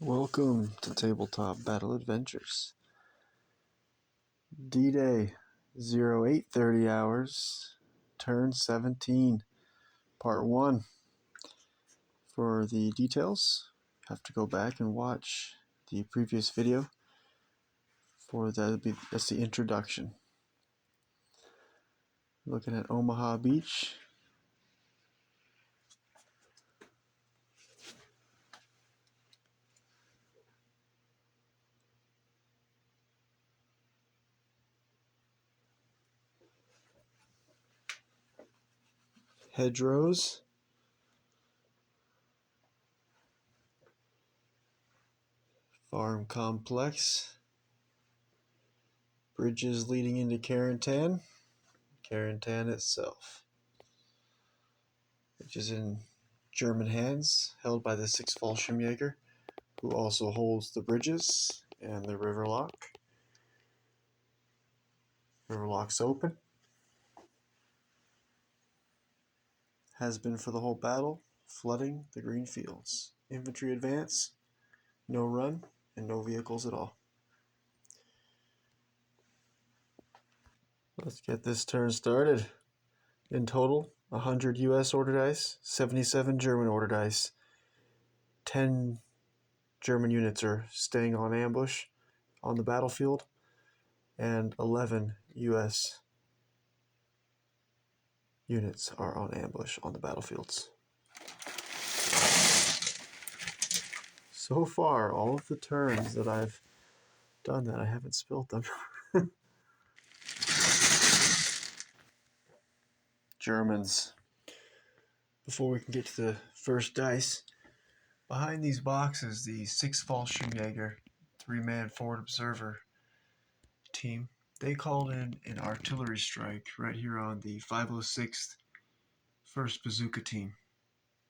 Welcome to Tabletop Battle Adventures. D-Day 0830 hours, turn 17, part 1. For the details, you have to go back and watch the previous video. That's the introduction. Looking at Omaha Beach. Hedgerows. Farm complex. Bridges leading into Carentan. Carentan itself, which is in German hands, held by the 6th Fallschirmjäger, who also holds the bridges and the river lock. River lock's open. Has been for the whole battle, flooding the green fields. Infantry advance, no run, and no vehicles at all. Let's get this turn started. In total, 100 US order dice, 77 German order dice. 10 German units are staying on ambush on the battlefield, and 11 US units are on ambush on the battlefields. So far, all of the turns that I've done that, I haven't spilled them. Germans. Before we can get to the first dice, behind these boxes, the 6th Fallschirmjäger 3-man forward observer team, they called in an artillery strike right here on the 506th 1st Bazooka team.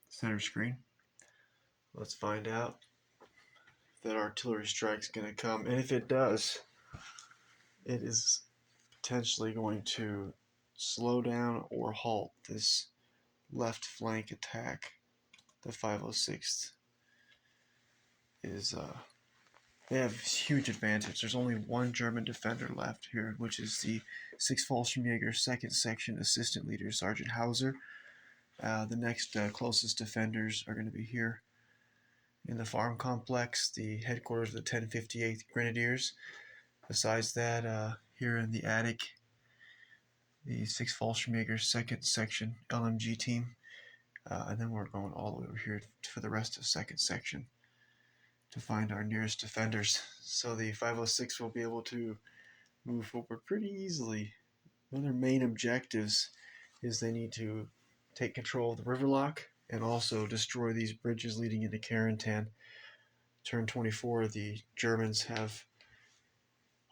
Center screen. Let's find out if that artillery strike's going to come. And if it does, it is potentially going to slow down or halt this left flank attack. The 506th is they have huge advantage. There's only one German defender left here, which is the 6th Fallschirmjäger 2nd Section Assistant Leader, Sergeant Hauser. The next closest defenders are going to be here in the farm complex, the headquarters of the 1058th Grenadiers. Besides that, here in the attic, the 6th Fallschirmjäger 2nd Section LMG team. And then we're going all the way over here for the rest of 2nd Section to find our nearest defenders. So the 506 will be able to move forward pretty easily. One of their main objectives is they need to take control of the river lock and also destroy these bridges leading into Carentan. Turn 24, the Germans have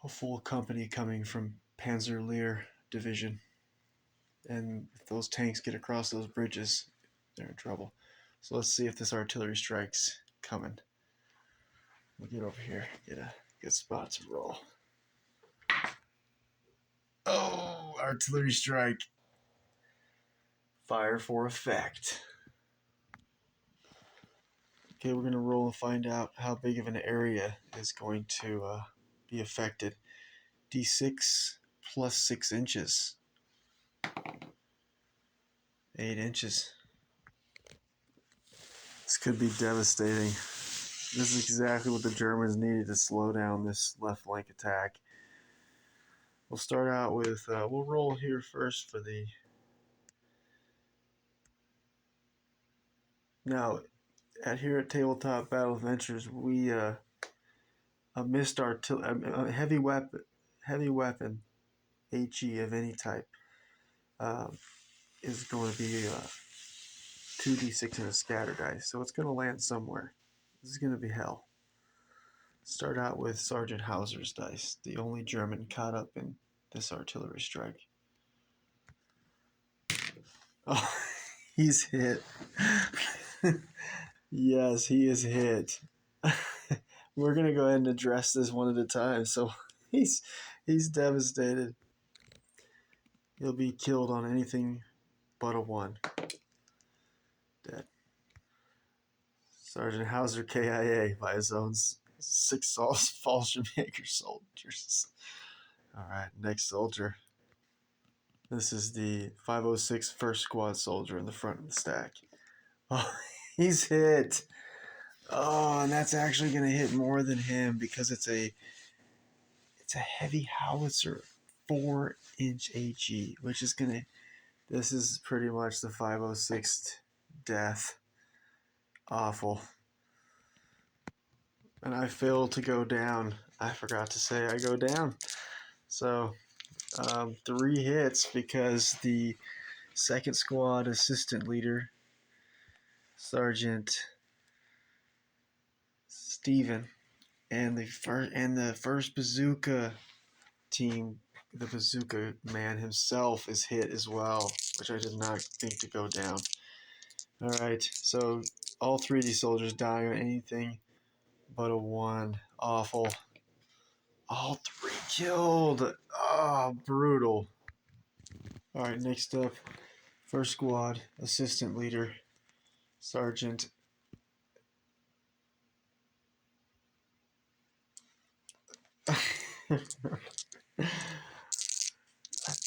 a full company coming from Panzer-Lehr Division. And if those tanks get across those bridges, they're in trouble. So let's see if this artillery strike's coming. We'll get over here, get a good spot to roll. Oh, artillery strike. Fire for effect. Okay, we're going to roll and find out how big of an area is going to be affected. D6 plus 6 inches. 8 inches. This could be devastating. This is exactly what the Germans needed to slow down this left flank attack. We'll start out with, we'll roll here first for the... Now, here at Tabletop Battle Adventures, we a missed heavy weapon, HE of any type, is going to be 2d6 and a scatter dice, so it's going to land somewhere. This is going to be hell. Start out with Sergeant Hauser's dice, the only German caught up in this artillery strike. Oh, he's hit. Yes, he is hit. We're going to go ahead and address this one at a time. So he's devastated. He'll be killed on anything but a 1. Dead. Sergeant Hauser KIA by his own 6 Fallschirmjäger soldiers. Alright, next soldier. This is the 506 First Squad soldier in the front of the stack. Oh, he's hit. Oh, and that's actually going to hit more than him because it's a heavy howitzer, 4-inch HE, which is going to, this is pretty much the 506 death. Awful. And I failed to go down. I forgot to say I go down. So 3 hits because the second squad assistant leader, Sergeant Steven, and the first bazooka team, the bazooka man himself, is hit as well, which I did not think to go down. Alright, so all 3 of these soldiers die on anything but a 1. Awful. All 3 killed. Oh, brutal. Alright, next up, first squad assistant leader, Sergeant I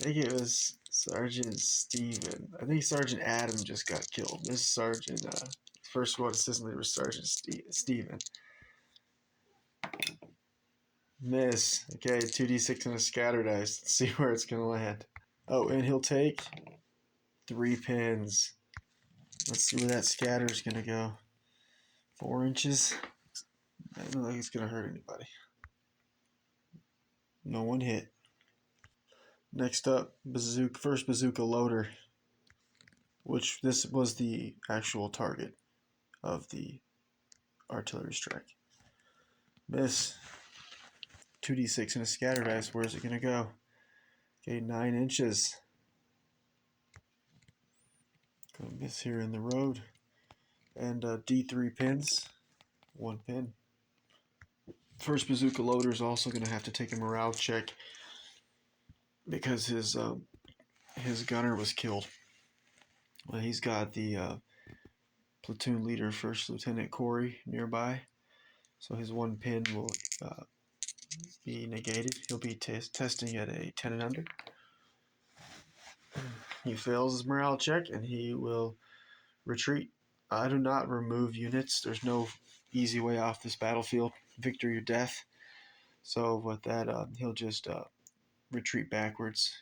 think it was Sergeant Steven. I think Sergeant Adam just got killed. This is Sergeant, first squad assistant leader was Sergeant Steven. Miss. Okay, 2d6 and a scatter dice. Let's see where it's going to land. Oh, and he'll take 3 pins. Let's see where that scatter is going to go. 4 inches. I don't think it's going to hurt anybody. No one hit. Next up, first bazooka loader, which this was the actual target of the artillery strike. Miss. 2d6 and a scatter dice. Where's it going to go? Okay, 9 inches. Gonna miss here in the road. And D3 pins. 1 pin. First bazooka loader is also going to have to take a morale check because his gunner was killed. Well, he's got the platoon leader, First Lieutenant Corey, nearby, so his 1 pin will be negated. He'll be testing at a 10 and under. He fails his morale check and he will retreat. I do not remove units. There's no easy way off this battlefield. Victory or death. So with that, he'll just retreat backwards.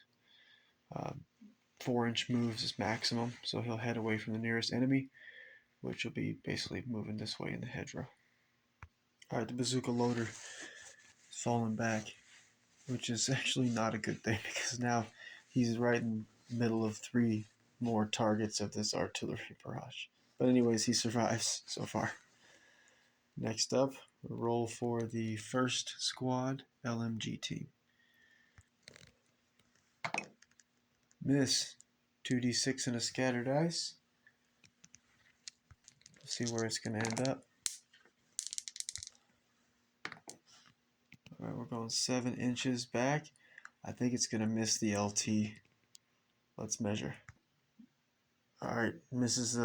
4-inch moves is maximum, so he'll head away from the nearest enemy, which will be basically moving this way in the hedgerow. Alright, the bazooka loader is falling back, which is actually not a good thing because now he's right in the middle of 3 more targets of this artillery barrage. But anyways, he survives so far. Next up, roll for the first squad LMG team. Miss. 2d6 and a scatter dice. Let's see where it's going to end up. Alright, we're going 7 inches back. I think it's going to miss the LT. Let's measure. Alright, misses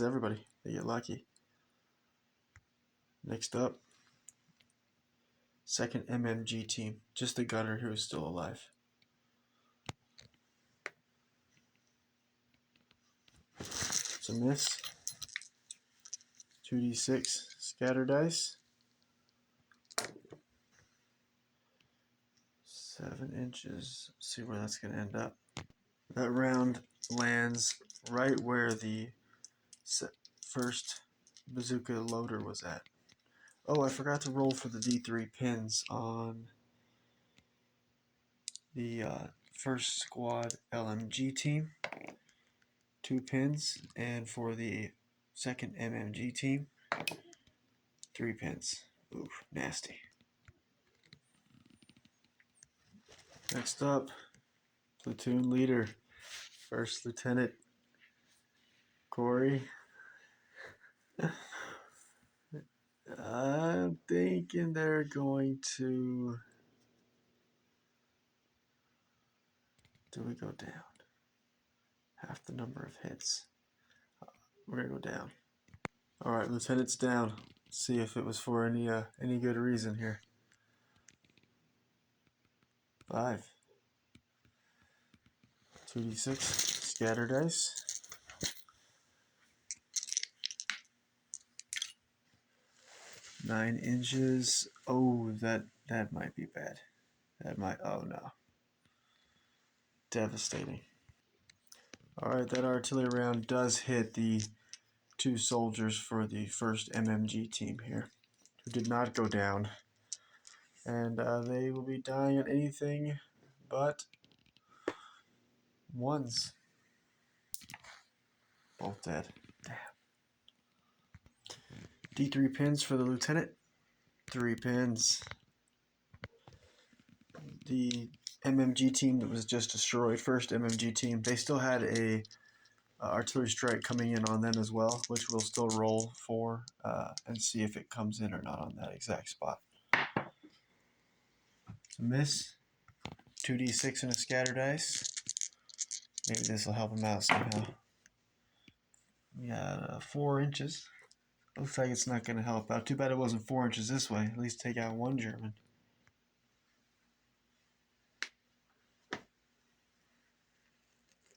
everybody. They get lucky. Next up, second MMG team. Just the gunner who is still alive. It's a miss. 2d6 scatter dice. 7 inches. Let's see where that's going to end up. That round lands right where the first bazooka loader was at. Oh, I forgot to roll for the D3 pins on the first squad LMG team. 2 pins, and for the second MMG team, 3 pins. Ooh, nasty. Next up, platoon leader, First Lieutenant Corey. I'm thinking they're going to... Do we go down? Half the number of hits. We're going to go down. All right, Lieutenant's down. Let's see if it was for any good reason here. 5. 2d6 scatter dice. 9 inches. Oh, that might be bad. That might. Oh no. Devastating. All right, that artillery round does hit the 2 soldiers for the 1st MMG team here, who did not go down, and they will be dying on anything but ones. Both dead. Damn. D3 pins for the lieutenant. 3 pins. The MMG team that was just destroyed, 1st MMG team, they still had a artillery strike coming in on them as well, which we'll still roll for and see if it comes in or not on that exact spot. It's a miss. 2d6 and a scatter dice. Maybe this will help him out somehow. We got 4 inches. Looks like it's not going to help out. Too bad it wasn't 4 inches this way. At least take out 1 German.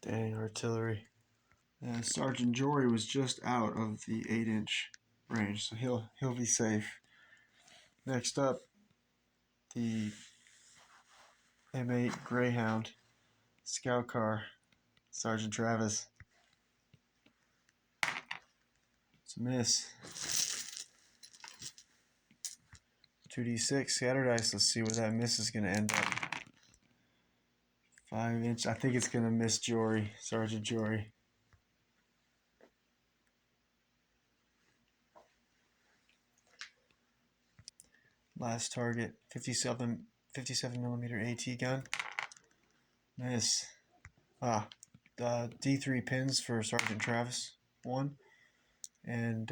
Dang, artillery. Sergeant Jory was just out of the 8-inch range, so he'll be safe. Next up, the M8 Greyhound scout car, Sergeant Travis. It's a miss. 2d6 scatter dice. Let's see where that miss is going to end up. 5 inch. I think it's going to miss Jory, Sergeant Jory. Last target, 57 millimeter AT gun. Miss. The D3 pins for Sergeant Travis, 1. And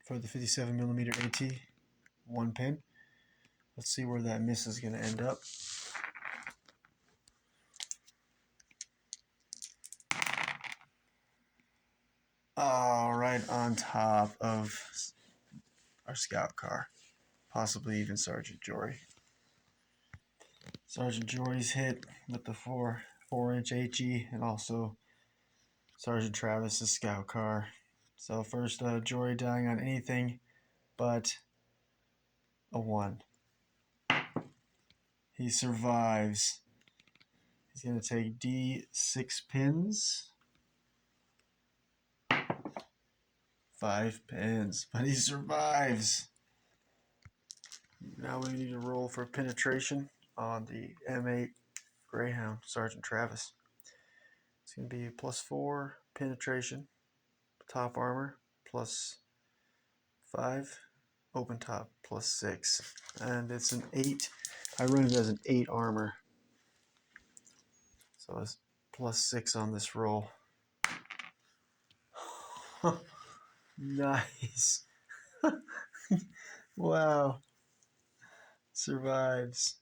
for the 57 millimeter AT, 1 pin. Let's see where that miss is going to end up. Right on top of our scout car. Possibly even Sergeant Jory. Sergeant Jory's hit with the 4-inch HE and also Sergeant Travis's scout car. So first, Jory dying on anything but a 1. He survives. He's going to take D6 pins. 5 pins, but he survives. Now we need to roll for penetration on the M8 Greyhound, Sergeant Travis. It's going to be +4 penetration, top armor, +5, open top, +6. And it's an 8. I run it as an 8 armor. So it's +6 on this roll. Nice. Wow. Survives.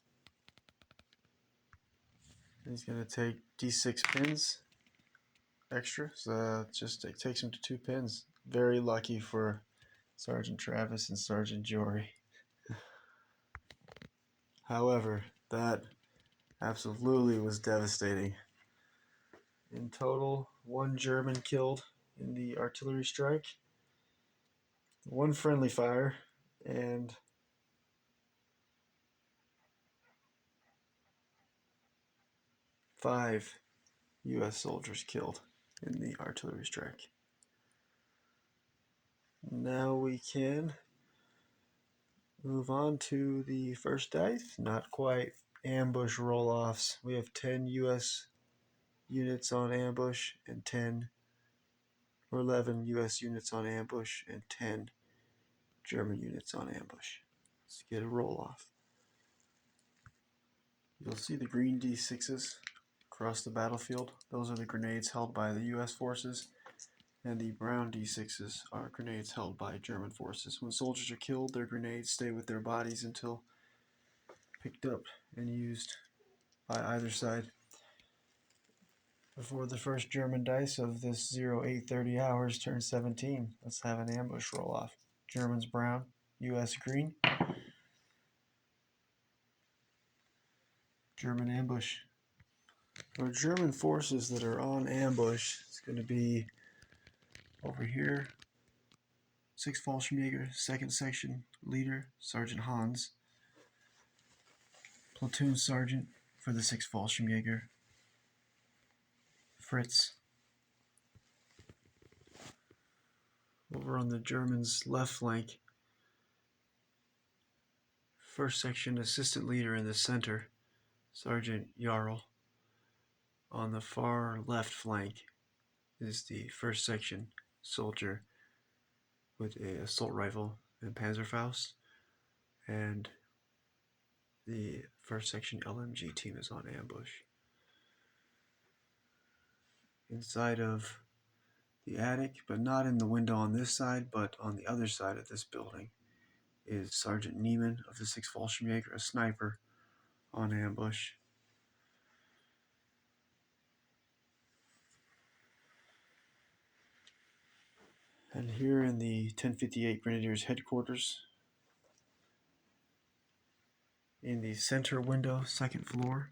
He's going to take D6 pins extra. So it takes him to 2 pins. Very lucky for Sergeant Travis and Sergeant Jory. However, that absolutely was devastating. In total, 1 German killed in the artillery strike, 1 friendly fire, and 5 U.S. soldiers killed in the artillery strike. Now we can move on to the first dice. Not quite ambush roll-offs. We have 10 U.S. units on ambush and 11 U.S. units on ambush and 10 German units on ambush. Let's get a roll-off. You'll see the green D6s across the battlefield. Those are the grenades held by the U.S. forces, and the brown D6s are grenades held by German forces. When soldiers are killed, their grenades stay with their bodies until picked up and used by either side. Before the first German dice of this 0830 hours turn 17, let's have an ambush roll off. Germans brown, US green. German ambush. For German forces that are on ambush, it's going to be over here. 6th Fallschirmjäger, 2nd Section leader, Sergeant Hans. Platoon sergeant for the 6th Fallschirmjäger, Fritz. Over on the Germans' left flank, 1st Section assistant leader in the center, Sergeant Jarl. On the far left flank is the 1st Section soldier with an assault rifle and Panzerfaust, and the 1st Section LMG team is on ambush. Inside of the attic, but not in the window on this side, but on the other side of this building, is Sergeant Neiman of the 6th Fallschirmjäger, a sniper, on ambush. And here in the 1058 Grenadiers headquarters, in the center window, 2nd floor,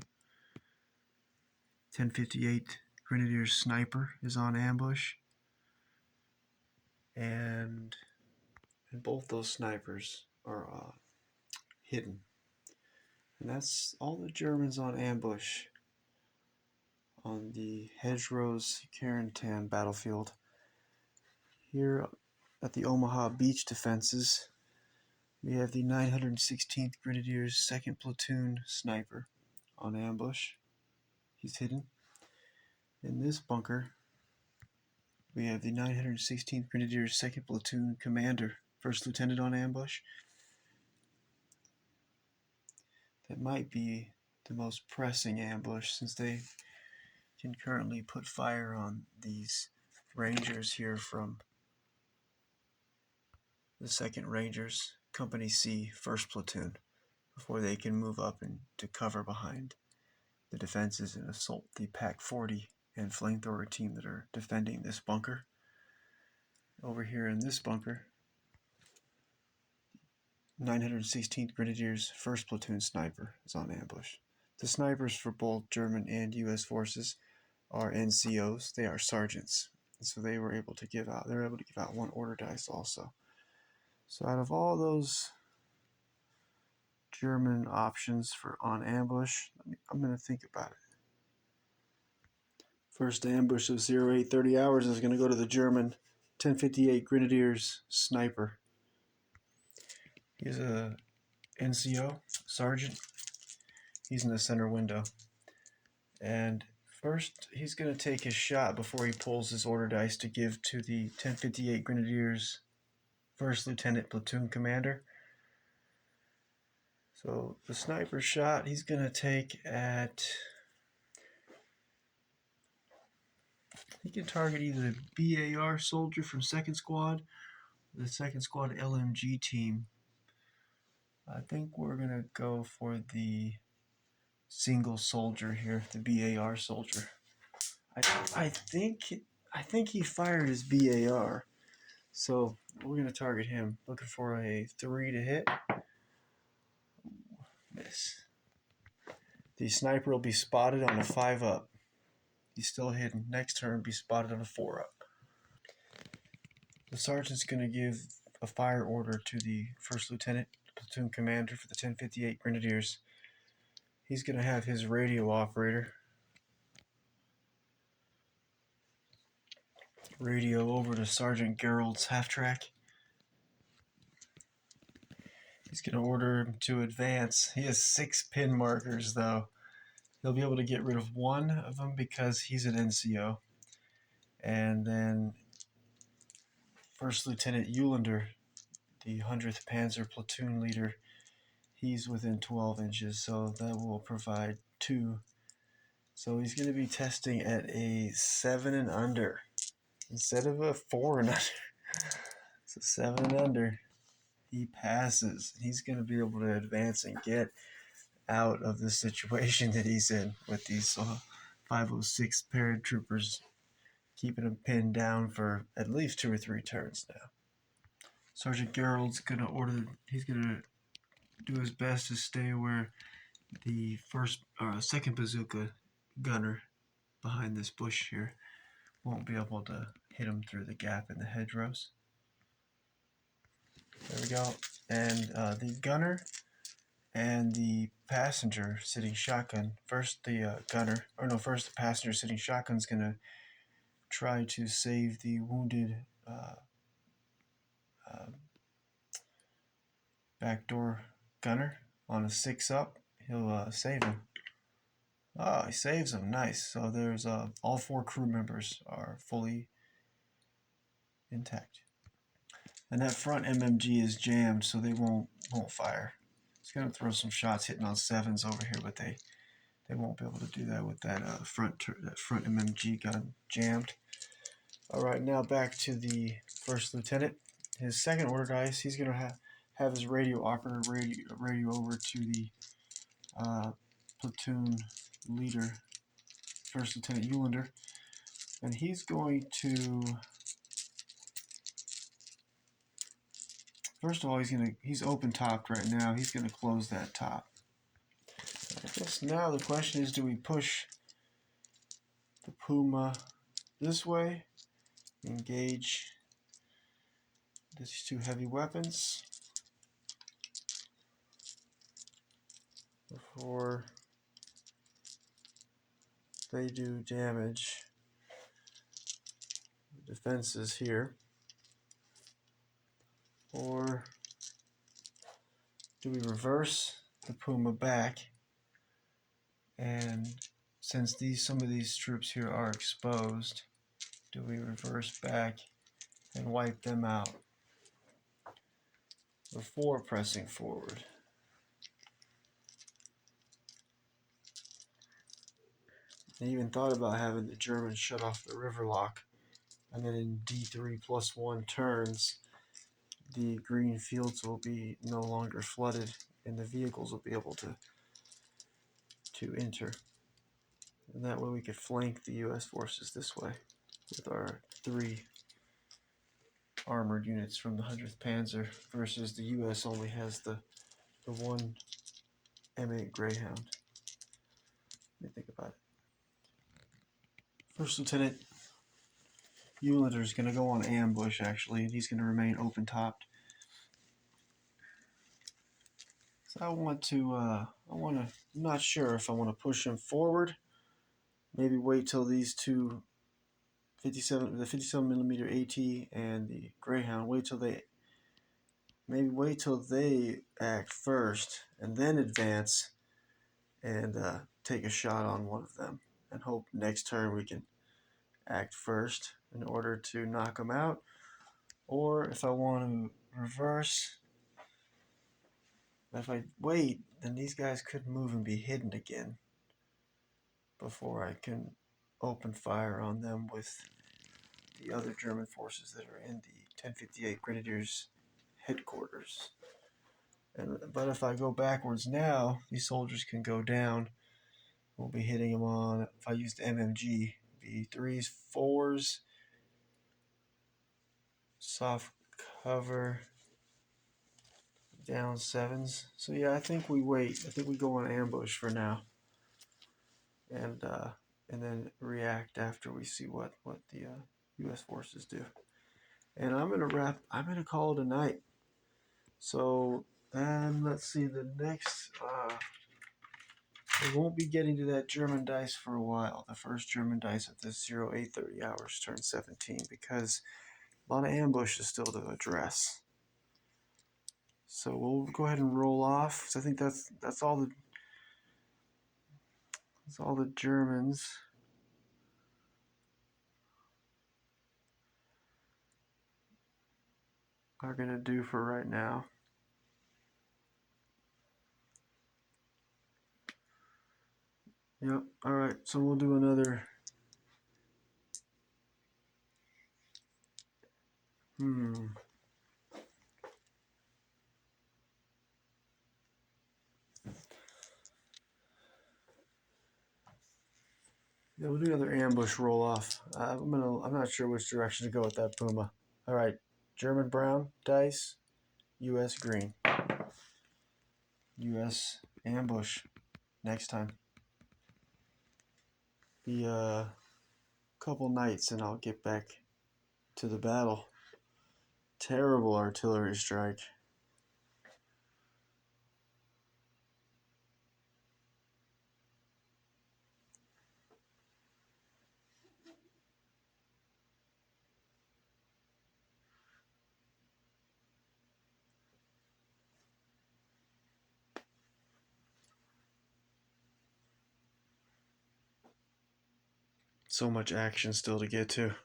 1058 Grenadiers sniper is on ambush. And both those snipers are hidden. And that's all the Germans on ambush on the Hedgerows Carentan battlefield. Here at the Omaha Beach defenses, we have the 916th Grenadiers 2nd Platoon sniper on ambush. He's hidden. In this bunker, we have the 916th Grenadiers 2nd Platoon commander, 1st Lieutenant, on ambush. That might be the most pressing ambush, since they can currently put fire on these Rangers here from the 2nd Rangers, Company C, 1st Platoon, before they can move up into cover behind the defenses and assault the Pac 40 and flamethrower team that are defending this bunker. Over here in this bunker, 916th Grenadiers 1st Platoon sniper is on ambush. The snipers for both German and US forces are NCOs. They are sergeants, so they're able to give out 1 order dice also. So out of all those German options for on ambush, I'm going to think about it. First ambush of 0830 hours is going to go to the German 1058 Grenadiers sniper. He's a NCO sergeant. He's in the center window. And first, he's going to take his shot before he pulls his order dice to give to the 1058 Grenadiers 1st Lieutenant Platoon Commander. So the sniper shot he's going to take at... He can target either the BAR soldier from 2nd Squad or the 2nd Squad LMG team. I think we're going to go for the single soldier here, the BAR soldier. I think he fired his BAR, so we're going to target him. Looking for a 3 to hit. Miss. The sniper will be spotted on a 5-up. He's still hidden. Next turn, be spotted on a 4-up. The sergeant's going to give a fire order to the 1st Lieutenant Platoon Commander for the 1058 Grenadiers. He's going to have his radio operator radio over to Sergeant Gerald's half-track. He's going to order him to advance. He has 6 pin markers, though. He'll be able to get rid of 1 of them because he's an NCO. And then 1st Lieutenant Eulander, the 100th Panzer platoon leader, he's within 12 inches, so that will provide 2. So he's going to be testing at a 7 and under instead of a 4 and under. It's a 7 and under. He passes. He's going to be able to advance and get out of the situation that he's in with these 506 paratroopers, keeping them pinned down for at least 2 or 3 turns now. Sergeant Gerald's he's gonna do his best to stay where the second bazooka gunner behind this bush here won't be able to hit him through the gap in the hedgerows. There we go. And the gunner and the passenger sitting shotgun. First the passenger sitting shotgun is gonna try to save the wounded backdoor gunner on a 6 up. He'll save him. Oh, he saves him. Nice. So there's all 4 crew members are fully intact. And that front MMG is jammed, so they won't fire. It's gonna throw some shots hitting on 7s over here, but they won't be able to do that with that front MMG gun jammed. All right, now back to the first lieutenant. His second order dice. He's gonna have his radio operator radio over to the platoon leader, First Lieutenant Eulander, and he's going to. First of all, he's open topped right now. He's gonna close that top. I guess now the question is, do we push the Puma this way, engage these 2 heavy weapons before they do damage the defenses here, or do we reverse the Puma back, and since some of these troops here are exposed, do we reverse back and wipe them out before pressing forward? I even thought about having the Germans shut off the river lock, and then in D3 plus 1 turns, the green fields will be no longer flooded, and the vehicles will be able to enter. And that way we could flank the U.S. forces this way with our 3 armored units from the 100th Panzer, versus the U.S. only has the 1 M8 Greyhound. Let me think about it. First Lieutenant Eulander is going to go on ambush, actually, and he's going to remain open-topped. So I'm not sure if I want to push him forward. Maybe wait till these 2 the 57mm AT and the Greyhound, wait till they act first, and then advance and take a shot on one of them, and hope next turn we can act first in order to knock them out. Or if I want to reverse, if I wait, then these guys could move and be hidden again before I can open fire on them with the other German forces that are in the 1058 Grenadiers headquarters. But if I go backwards now, these soldiers can go down. We'll be hitting them on, if I use the MMG, be 3s, 4s, soft cover, down 7s. So yeah, I think we wait. I think we go on ambush for now, and then react after we see what the U.S. forces do. And I'm gonna call it a night. So then let's see, the next we won't be getting to that German dice for a while. The first German dice at this 0830 hours turn 17, because a lot of ambush is still to address. So we'll go ahead and roll off. So I think that's all the Germans. Are gonna do for right now. Yep. All right. So we'll do another. Yeah, we'll do another ambush roll off. I'm not sure which direction to go with that Puma. All right, German brown dice, U.S. green. U.S. ambush next time. Be a couple nights and I'll get back to the battle. Terrible artillery strike. So much action still to get to.